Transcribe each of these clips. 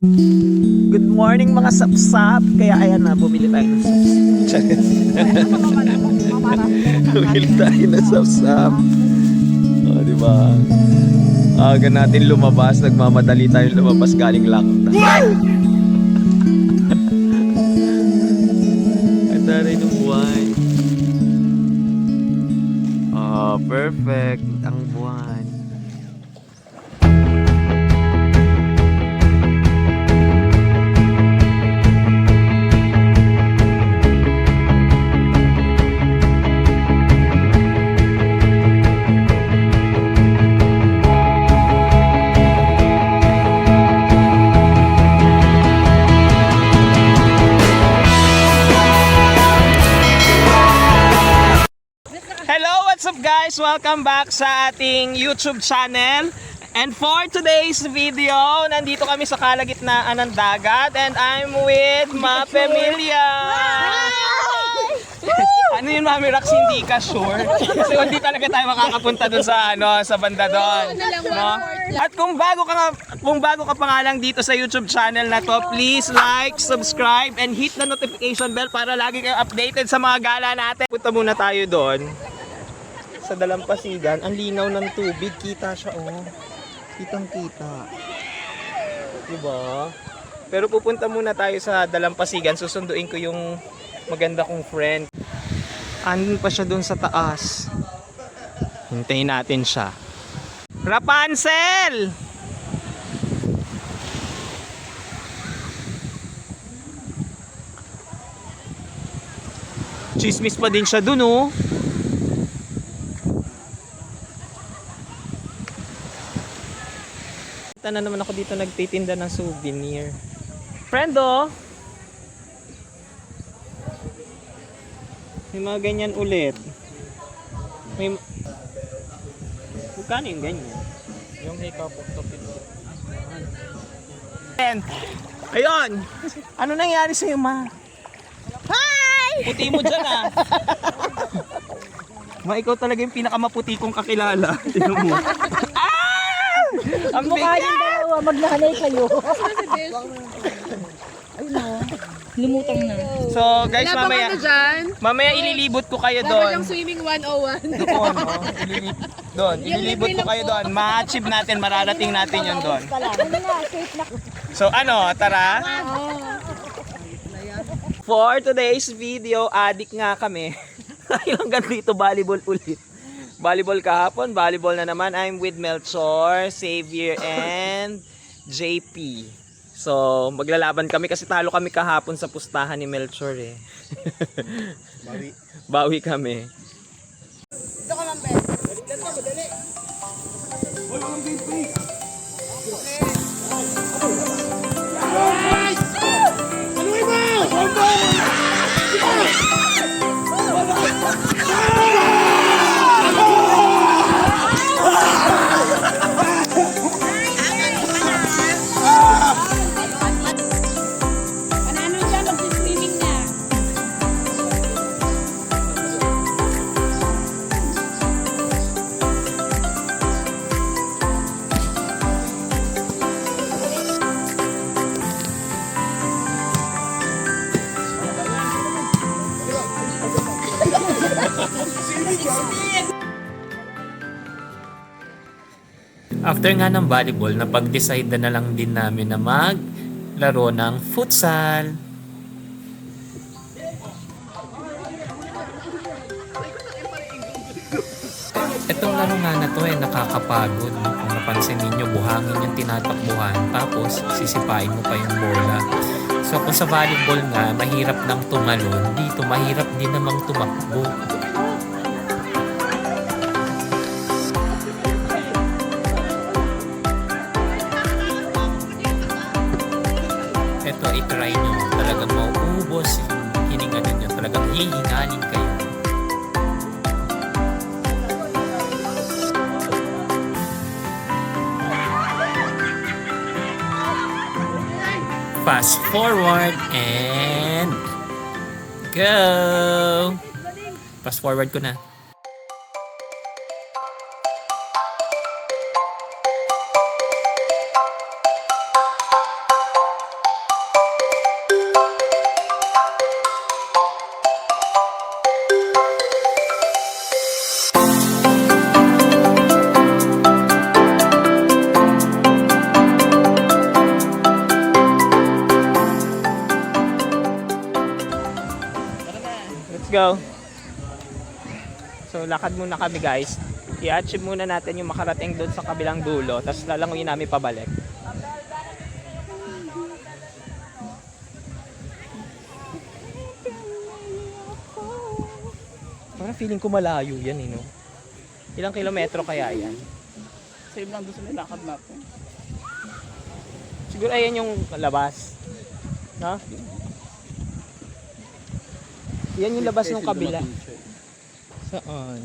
Good morning mga sapsap. Kaya ayan na, bumili tayo ng sapsap. Bumili tayo ng sapsap. O, diba? Aga natin lumabas. Nagmamadali tayo lumabas galing lakta. Ang taray ng buwan. Oh, perfect. Ang buwan. Hello, what's up guys? Welcome back sa ating YouTube channel. And for today's video, nandito kami sa kalagitnaan ng dagat and I'm with ma pamilya. Ano yun, Mami Rax, hindi ka sure? Kasi hindi talaga tayo makakapunta dun sa sa banda doon. No? At kung bago ka pa nga lang dito sa YouTube channel na to, please like, subscribe, and hit the notification bell para lagi kayong updated sa mga gala natin. Punta muna tayo doon. Sa Dalampasigan, ang linaw ng tubig, kita siya oh. Kitang-kita. Diba? Pero pupunta muna tayo sa Dalampasigan, susunduin ko yung maganda kong friend. Andun pa siya doon sa taas. Hintayin natin siya. Rapunzel! Chismis pa din siya doon oh. Na naman ako dito nagtitinda ng souvenir. Friendo! May mga ganyan ulit. May... Magkano yung ganyan? Yung hikapok topin. Ayun! Ano nangyari sa'yo, ma? Hi! Puti mo dyan ah. Ma, ikaw talaga yung pinakamaputi kong kakilala. Tingnan mo. Ang mukha yung dalawa, magnahanay kayo. Ayun o, lumutang na. So guys, mamaya ililibot ko kayo doon. Dapat ang swimming 101. Doon, no? Ililibot ko kayo doon. Ma-achieve natin, mararating natin yun doon. So ano, tara? For today's video, adik nga kami. Hanggang dito, volleyball ulit. Volleyball kahapon, volleyball na naman. I'm with Melchor, Xavier, and JP. So, maglalaban kami kasi talo kami kahapon sa pustahan ni Melchor eh. Bawi kami. Ito ka lang, Ben. Madali. After nga ng volleyball, napag-decide na lang din namin na maglaro ng futsal. Itong laro nga na to nakakapagod. Kung napansin ninyo, buhangin yung tinatakbuhan, tapos sisipain mo pa yung bola. So kung sa volleyball nga, mahirap nang tumalon, dito mahirap din namang tumakbo. Ito, itry nyo. Talagang mauubos yung hininga ninyo. Talagang hihingalin kayo. Fast forward and go! Fast forward ko na. go. So lakad muna kami guys. I-achieve muna natin yung makarating doon sa kabilang dulo. Tapos lalanguyin namin pabalik. Parang feeling ko malayo yan no? Ilang kilometro kaya yan? Same lang doon sa nilakad natin. Siguro ayan yung labas. No? Yan yung labas ng kabila. Saan?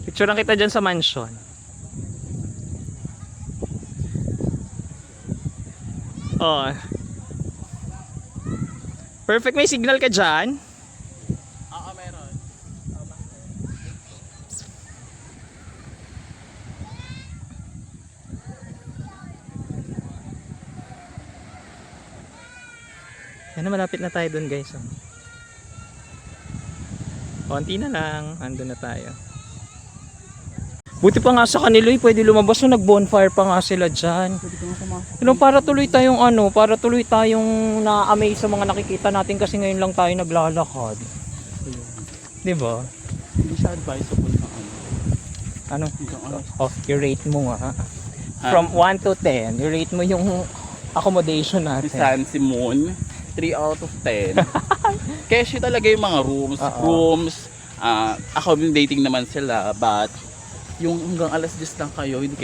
Picturean kita dyan sa mansion. Oh. Perfect, may signal ka dyan. Oo, meron. Yan na, malapit na tayo dun guys. Konti na lang, andun na tayo. Buti pa nga sa kanila, pwede lumabas na nag-bonfire pa nga sila dyan. Para tuloy tayong para tuloy tayong na-amaze sa mga nakikita natin kasi ngayon lang tayo naglalakad. Diba? Hindi siya advisable na Ano? Oh, i-rate mo nga. From 1 to 10, i-rate mo yung accommodation Si natin. San Simon, 3 out of 10. Kasi talaga yung mga rooms, accommodating naman sila, but yung hanggang alas 10 lang kayo, hindi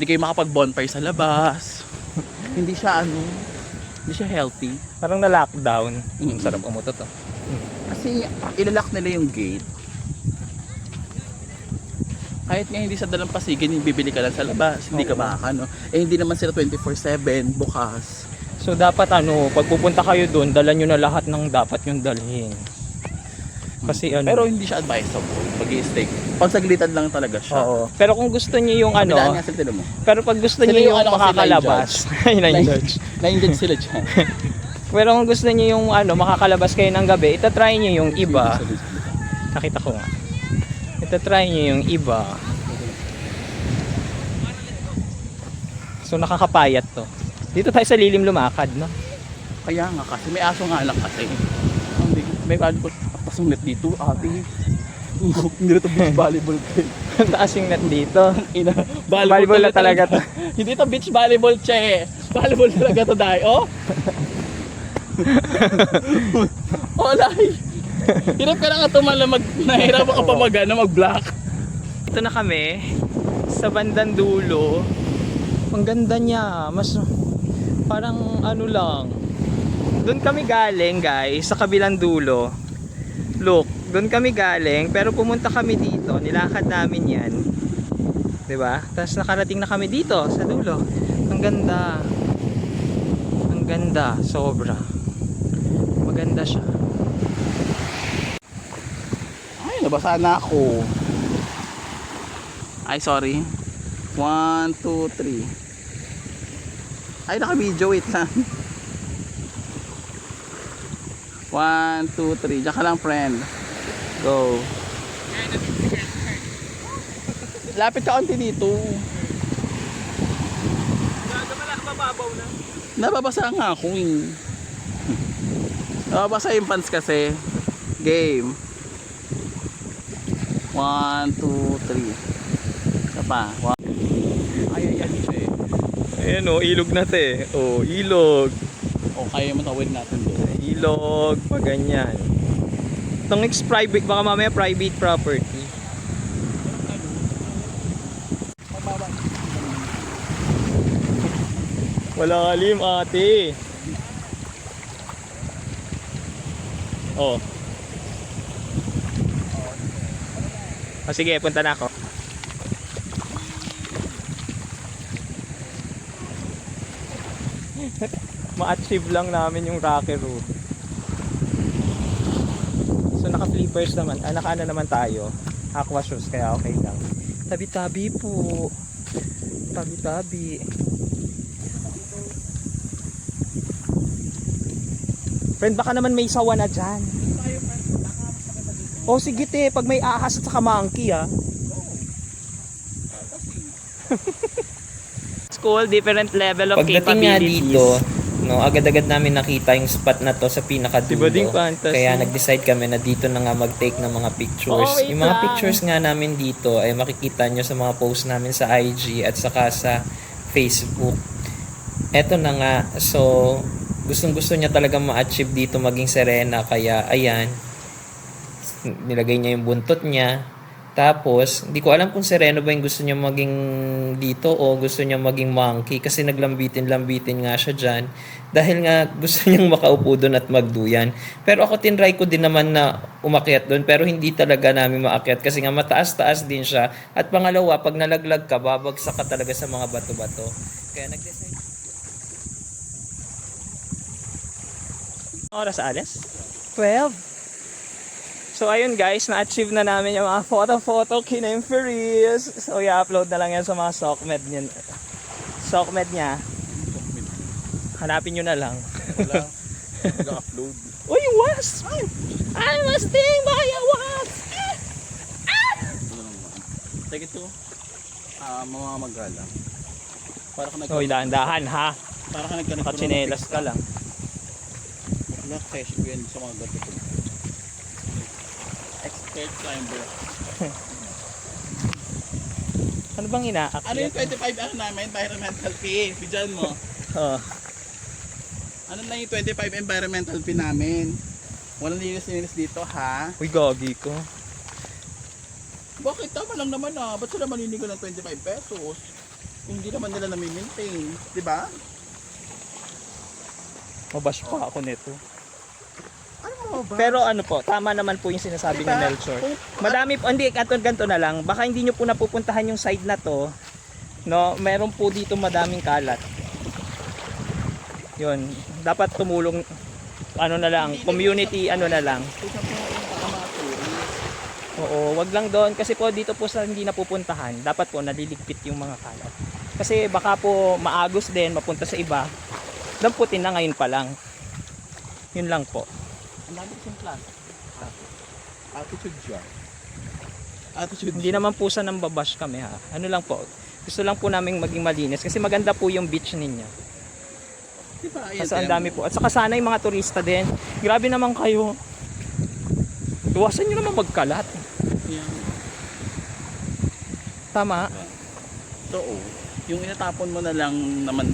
kayo makapag-bonfire sa labas. hindi siya healthy. Parang na-lockdown. Sarap umutot to. Kasi ilalak nila yung gate. Kahit nga hindi sa dalampasigin, bibili ka lang sa labas, hindi ka makakano. Hindi naman sila 24/7 bukas. So dapat pag pupunta kayo doon, dala nyo na lahat ng dapat yung dalhin. Kasi Pero hindi siya advisable pag-i-stay. Pagsaglitan lang talaga siya. Oo. Pero kung gusto niyo yung Kabilaan nga sila, tignan mo. pero pag gusto Sila niyo yung yung makakalabas, ay na-judge. Na-indulge sila dyan. Pero kung gusto niyo yung makakalabas kayo ng gabi, itatry niyo yung iba. Nakita ko nga. Itatry niyo yung iba. So nakakapayat to. Dito tayo sa lilim lumakad, no? Kaya nga kasi, may aso nga lang kasi. May volleyball. Tapos yung net dito, ate. Hindi na ito beach volleyball kayo. Ang taas yung net dito. Volleyball na talaga to. Hindi to beach volleyball, che. Volleyball talaga to, dahil. Oh! Olay! Hirap ka na nga tumala, nahirap ka pa mag-block. Ito na kami sa bandang dulo. Ang ganda niya. Mas parang lang. Doon kami galing guys sa kabilang dulo. Look, doon kami galing pero pumunta kami dito. Nilakad namin yan. 'Di ba? Tapos nakarating na kami dito sa dulo. Ang ganda. Ang ganda, sobra. Maganda siya. Ay, nabasa na ako. Ay, sorry. 1, 2, 3. Ay, naka-video, wait lang. 1, 2, 3. Diyan ka lang, friend. Go. Lapit ka onti dito. Nababasa nga ako eh. Nababasa yung pants kasi. Game. 1, 2, 3. Isa pa. Ay. Ayan ilog na te. Ilog. Kaya matawid natin doon. Ilog, pa ganyan. Itong private, baka mamaya private property. Wala kalim ate. Sige, punta na ako. Ma-achieve lang namin yung Rocky Road. So naka-flippers naman, naka-ano naman tayo, aqua shoes, kaya okay lang. Tabi-tabi po. Tabi-tabi. Friend, baka naman may sawa na dyan. Sige te, pag may ahas at saka monkey School, different level of Pagdating capabilities. nga dito, no, agad-agad namin nakita yung spot na to sa pinakadulo. Diba ding fantasy? Kaya nag-decide kami na dito na nga mag-take ng mga pictures. Oh, wait Yung mga lang. pictures nga namin dito ay makikita nyo sa mga post namin sa IG at saka sa Facebook. Eto na nga, so gustong-gusto niya talaga ma-achieve dito maging Serena, kaya ayan, nilagay niya yung buntot niya. Tapos, hindi ko alam kung Sereno ba yung gusto niya maging dito o gusto niya maging monkey kasi naglambitin-lambitin nga siya dyan dahil nga gusto niyang makaupo doon at magduyan. Pero ako tinry ko din naman na umakyat doon pero hindi talaga namin maakyat kasi nga mataas-taas din siya. At pangalawa, pag nalaglag ka, babagsak ka talaga sa mga bato-bato. Kaya nag-decide. Oras alas? 12. So ayun guys, na-achieve na namin yung mga photo kinempheries. So i-upload na lang yan sa mga SOCMED niya. SOCMED niya. Hanapin nyo na lang. Wala. Nag-upload. Uy, wasp! I was sting by a wasp! Take it to mamamagala. Para ka Uy, dahan-dahan ha. Para ka nagkanito. Kachinelas ka lang. Wala, fresh ko yan sa mga gato ko. Expert climber. Ano bang inaakyat? Ano yung 25 ano namin? Environmental fee. Bidyan mo. Oh. Ano na yung 25 environmental fee namin? Walang linis dito ha? Uy, gagi ko. Bakit? Tama lang naman ah. Ba't sila maninigo ng 25 pesos? Kung hindi naman nila nami-maintain. Diba? Mabash pa ako nito. Ano mo ba? Pero ano po, tama naman po yung sinasabi ni Diba? Melchor. Madami po, hindi, ganito na lang. Baka hindi nyo po napupuntahan yung side na to. No, meron po dito madaming kalat. Yun, dapat tumulong, ano na lang, community, ano na lang. Isa po yung pakamaturi. Oo, wag lang doon. Kasi po dito po sa hindi napupuntahan, dapat po naliligpit yung mga kalat. Kasi baka po maagos din, mapunta sa iba. Damputin na ngayon pa lang. Yun lang po. Ang dami kasing class. Attitude dyan. Attitude Hindi naman po sa nambabash kami ha. Ano lang po, gusto lang po naming maging malinis kasi maganda po yung beach ninyo. Diba? Kasi ang dami po. At saka sana yung mga turista din. Grabe naman kayo. Iwasan nyo naman magkalat. Yeah. Tama. So, yung inatapon mo na lang naman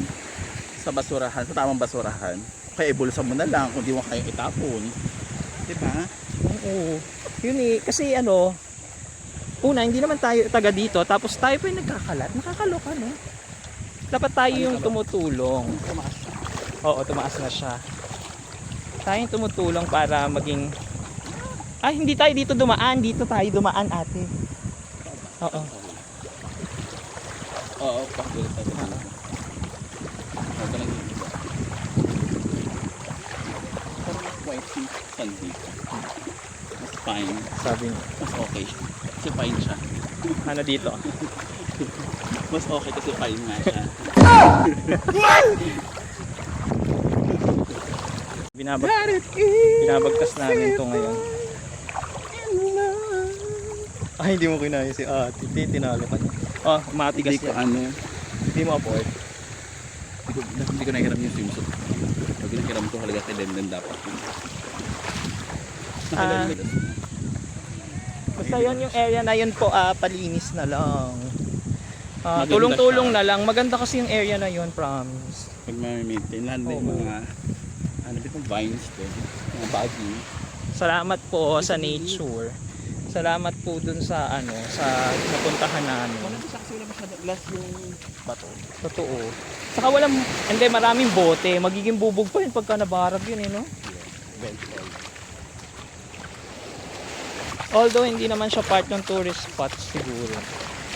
sa basurahan, sa tamang basurahan, kaya ibulsa mo na lang kung di mo kayang itapon. Diba? Oo. Yun eh. Kasi ano, una, hindi naman tayo taga dito. Tapos tayo pa yung nagkakalat. Nakakaloka, no? Dapat tayo yung tumutulong. Tumaas siya. Oo, tumaas na siya. Tayo yung tumutulong para maging... Ay, hindi tayo dito dumaan. Dito tayo dumaan, ate. Oo. Oo, pakulit tayo. Huwag ka nang dito. Parang mas white yung sand dito. Mas fine. Sabi niya. Mas okay siya. Kasi fine siya. Ano dito? Mas okay kasi fine nga siya. Binabagtas namin to ngayon. Ay, hindi mo kinaya si ate. Tinalo ka niya. Oh, matigas Hindi ko yan. ano. Hindi mo afford. Hindi ko nahiram yung swimsuit. Pag nahiram ko halaga kay Denden dapat. Ah. Basta yun yung area na yun po, palinis na lang. Maganda Tulong-tulong siya. na lang. Maganda kasi yung area na yun, promise. Pag may-maintain, lahat na yung mga ano bitong vines to, mga baggy. Salamat po sa nature. Salamat po dun sa ano, sa napuntahan namin. Wala sa kasi wala masyadong glass yung bato. Totoo. Saka walang, hindi, maraming bote. Magiging bubog pa yun pagka nabarag yun, eh, no? Eventually. Although hindi naman siya part ng tourist spot siguro.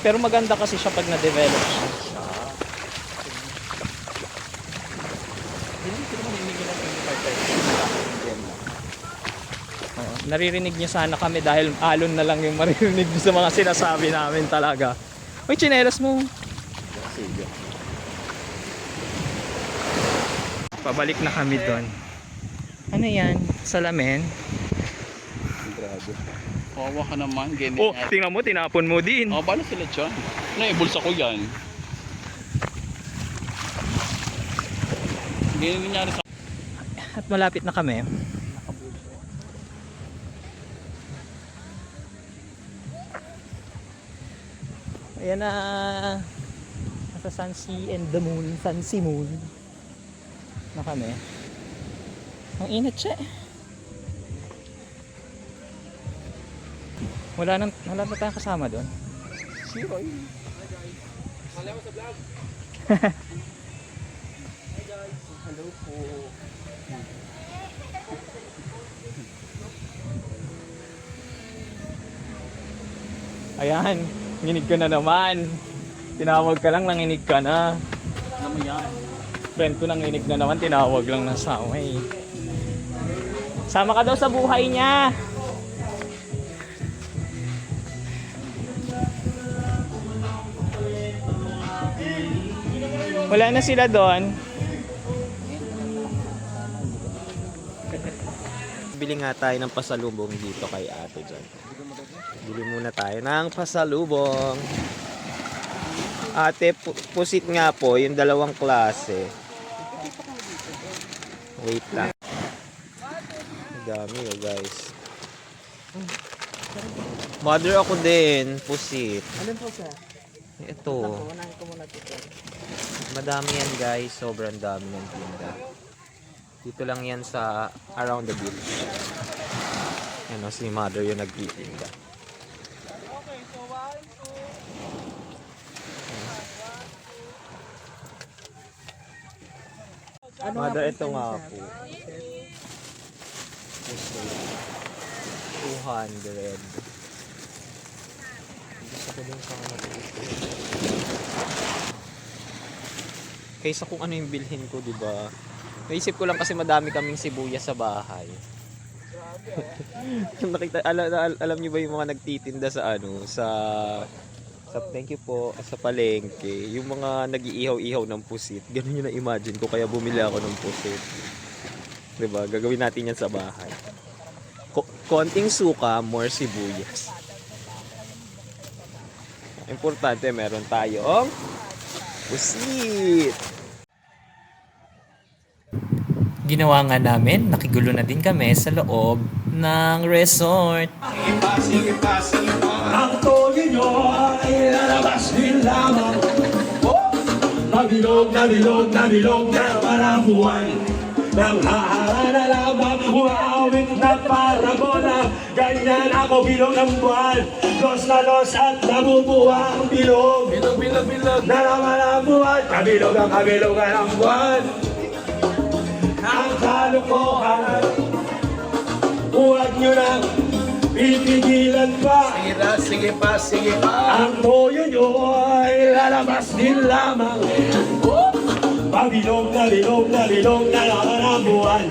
Pero maganda kasi siya pag na-develop siya. Hindi ko naman hindi ko lang yung Oo, naririnig niyo sana kami dahil alon na lang yung maririnig niyo sa mga sinasabi namin talaga. Uy, tsinelas mo. Pabalik na kami doon. Ano yan? Salamin? Grabe. Kawawa ka naman, ganyan. Oh, tingnan mo, tinapon mo din. Oh, paano sila dyan? Ano yung bulsa ko yan? Hindi na nangyari sa... At malapit na kami. Ayan na. Nasa Sunsi and the Moon. Sunsi Moon. Na kami. Ang init siya eh. Wala na tayong kasama doon. Si Roy. Wala mo sa vlog. Hi guys. Hello po. Ayan. Nginig ka na naman. Tinawag ka lang, nanginig ka na. Ano mo yan? Friend ko nanginig na naman, tinawag lang ng samay. Sama ka daw sa buhay niya. Wala na sila doon. Bili nga tayo ng pasalubong dito kay ate dyan. Bili muna tayo ng pasalubong. Ate, pusit nga po, yung dalawang klase. Wait lang. Ang dami oh guys. Mother ako din, pusit. Alin po siya? Ito. Unahin ko muna dito. Madami yan guys, sobrang dami ng tinda. Dito lang yan sa around the beach. Yan o, si mother yung nagtitinda. Mother, ito nga po. 200. Gusto ko din sa mga kaysa kung ano yung bilhin ko, di ba? Naisip ko lang kasi madami kaming sibuyas sa bahay. Nakita, alam niyo ba yung mga nagtitinda sa ano, sa thank you po, sa palengke, yung mga nag-iihaw-ihaw ng pusit. Ganun yung na-imagine ko, kaya bumili ako ng pusit. Di ba? Gagawin natin yan sa bahay. Konting suka, more sibuyas. Importante, meron tayong pusit. Ginawa nga namin, nakigulo na din kami sa loob ng resort. Ang toyo nyo ay lalabas din lamang. Nabilog, nabilog, nabilog na parang buwan. Nang hahara na lamang, umaawit na parabola. Ganyan ako bilog ng buwan. Los na los at nabubuha ang bilog. Bilog, bilog, bilog na naman ang buwan. Kabilog ang kabilogan ang buwan. Ang kalukuhan, huwag nyo nang pipigilan pa. Sige pa, sige pa. Ang toyo nyo ay lalabas din lamang. Pabilog na bilog na bilog na naman ang buwan.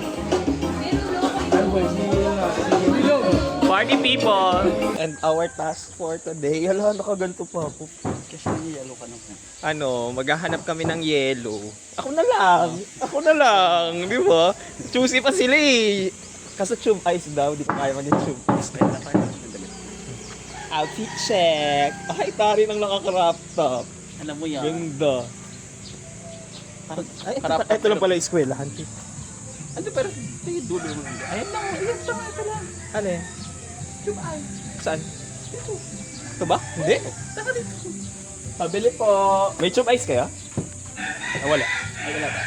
Party people! And our task for today, hala, nakaganto pa ako. Kasi yellow ka na po. Ano, maghahanap kami ng yellow. Ako na lang, di ba? Choosy pa sila eh. Kaso tube ice daw, di ko kaya mag-tube ice. Outfit check. Ay, tari ng naka-crop top. Alam mo yan. Ganda. Ay, ito lang pala yung eskwelahan. Ano pero, ito yung dulo mo lang. Ayan lang, ayan lang, ito lang. Ano eh? Tube ice. Saan? Ito. Ito ba? Hindi. Taka dito. Pabili po. May tube ice kaya? Ah, wala. Ay, wala ba?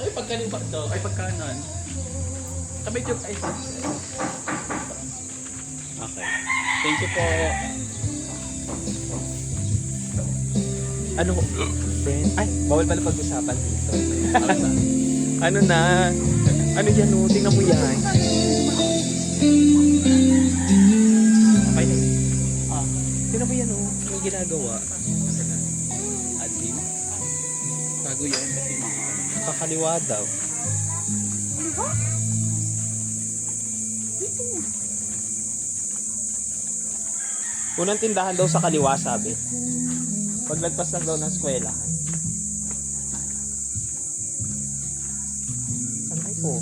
Ay, pagkalibat daw. Ay, pagkanan. Sabay tube ice. Okay. Thank you po. Ano? Friend? Ay, bawal pala pag-usapan dito. Ano na? Ano yan o? Tingnan mo yan. Okay na. Tingnan mo yan o. May ginagawa. Admin. Bago yan kasi mga Kakaliwa daw. Unang tindahan daw sa kaliwa, sabi. Paglagpas lang daw ng eskwela. Saan po?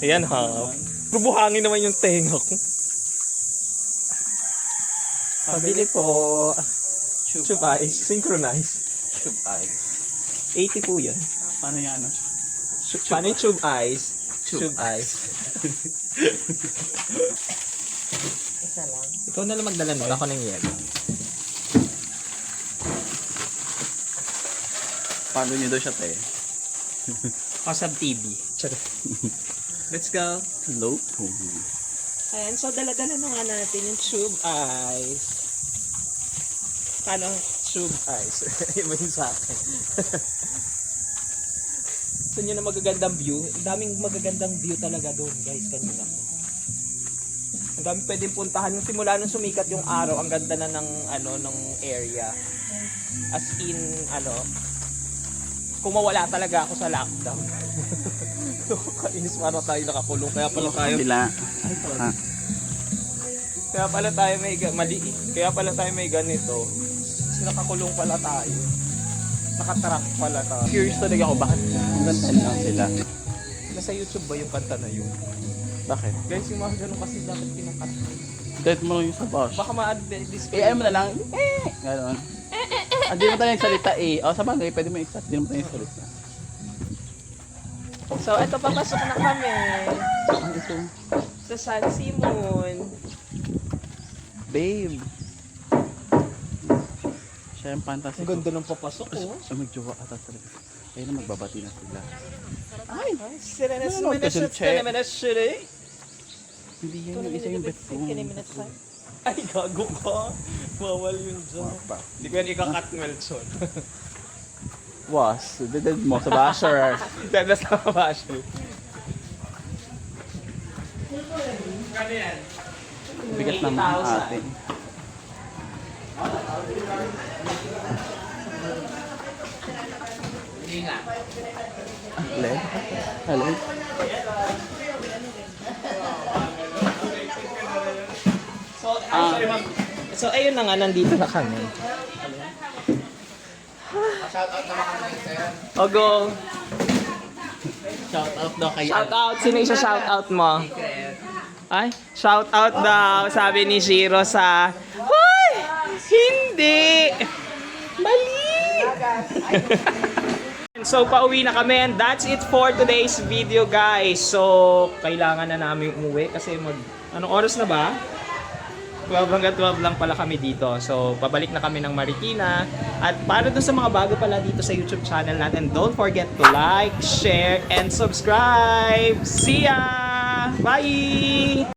Ayan ha. Bubuhangin naman yung tenga ko. Pabili po. Chupa is synchronize. Tube ice. 80 po yun. Paano yan? Ano? Paano yung tube ice? Tube ice. Isa lang. Ikaw na lang magdala nun. Ako ng yelo. Paano nyo daw siya, te? Kasab TV. Charot. Let's go. Hello po. Ayan, so dala-dala na nga natin yung tube ice. Paano? Tube ice. Iba yun sa akin. Gusto nyo na magagandang view? Ang daming magagandang view talaga doon, guys, kanina. Ang daming pwedeng puntahan. Yung simula nung sumikat yung araw, ang ganda na ng, ng area. As in, kung mawala talaga ako sa lockdown. Kainis para tayo nakakulong. Kaya pala tayo... Bila. Kaya pala tayo may mali. Kaya pala tayo may ganito. Kasi nakakulong pala tayo. Nakatrack pala tayo. Curious talaga ako, bakit ang ganda lang sila? Nasa YouTube ba yung kanta na yun? Bakit? Guys, yung mga ganun kasi dapat pinakat. Dead mo lang yung sa boss. Baka ma-display. Ano mo na lang, gano'n. Hindi mo tayo nagsalita O, sa bagay, pwede mo i-start, hindi mo tayo nagsalita. So, eto papasok na kami. Ano ito? Sa San Simon. Babe. Siya yung fantasy Ang ganda ng papasok, oh. So, magjowa ata talaga. Ayun na, magbabati na sila. Ay, sirenes Ano, kasi check. minutes. Hindi yan yung isa yung bet ko. Ay, gago ka. Bawal yun dyan. Hindi ko yan ikakat, Melson. Was, deded mo sa basher. Dada sa basher. Ano yan? Bigat naman ang atin. Hindi nga. Hello? Hello? So, ayun na nga, nandito na kami. O, go. Shout out daw kay Shout out. Sino isa shout out mo? Ay, shout out daw, sabi ni Shiro sa... Hoy! Hindi! Mali! So, pauwi na kami and that's it for today's video, guys. So, kailangan na namin umuwi kasi anong oras na ba? 12 hanggang 12 lang pala kami dito. So, pabalik na kami ng Marikina. At para dun sa mga bago pala dito sa YouTube channel natin, don't forget to like, share, and subscribe. See ya! Bye!